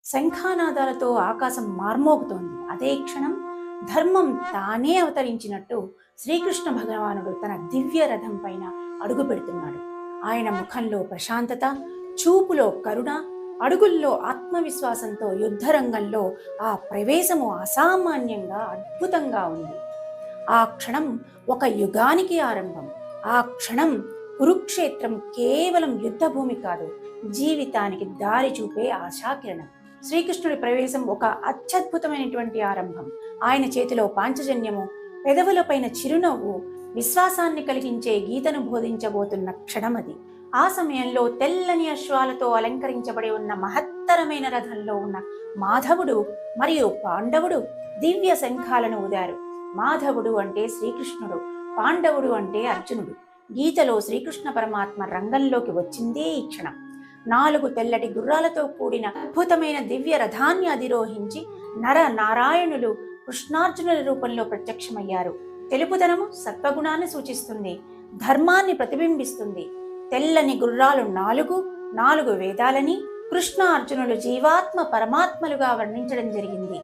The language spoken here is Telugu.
శంఖానాదాలతో ఆకాశం మార్మోగుతోంది. అదే క్షణం ధర్మం తానే అవతరించినట్టు శ్రీకృష్ణ భగవానుడు తన దివ్య రథం పైన అడుగు పెడుతున్నాడు. ఆయన ముఖంలో ప్రశాంతత, చూపులో కరుణ, అడుగుల్లో ఆత్మవిశ్వాసంతో యుద్ధరంగంలో ఆ ప్రవేశము అసామాన్యంగా అద్భుతంగా ఉంది. ఆ క్షణం ఒక యుగానికి ఆరంభం. ఆ క్షణం కురుక్షేత్రం కేవలం యుద్ధభూమి కాదు, జీవితానికి దారి చూపే ఆశాకిరణం. శ్రీకృష్ణుడి ప్రవేశం ఒక అత్యద్భుతమైనటువంటి ఆరంభం. ఆయన చేతిలో పాంచజన్యము, పెదవులపైన చిరునవ్వు, విశ్వాసాన్ని కలిగించే గీతను బోధించబోతున్న క్షణమది. ఆ సమయంలో తెల్లని అశ్వాలతో అలంకరించబడి ఉన్న మహత్తరమైన రథంలో ఉన్న మాధవుడు మరియు పాండవుడు దివ్య శంఖాలను ఊదారు. మాధవుడు అంటే శ్రీకృష్ణుడు, పాండవుడు అంటే అర్జునుడు. గీతలో శ్రీకృష్ణ పరమాత్మ రంగంలోకి వచ్చిందే ఈ క్షణం. 4 తెల్లటి గుర్రాలతో కూడిన అద్భుతమైన దివ్య రథాన్ని అధిరోహించి నర నారాయణులు కృష్ణార్జునుల రూపంలో ప్రత్యక్షమయ్యారు. తెలుపుదనము సత్వగుణాన్ని సూచిస్తుంది, ధర్మాన్ని ప్రతిబింబిస్తుంది. తెల్లని గుర్రాలు 4 వేదాలని కృష్ణ అర్జునులు జీవాత్మ పరమాత్మలుగా వర్ణించడం జరిగింది.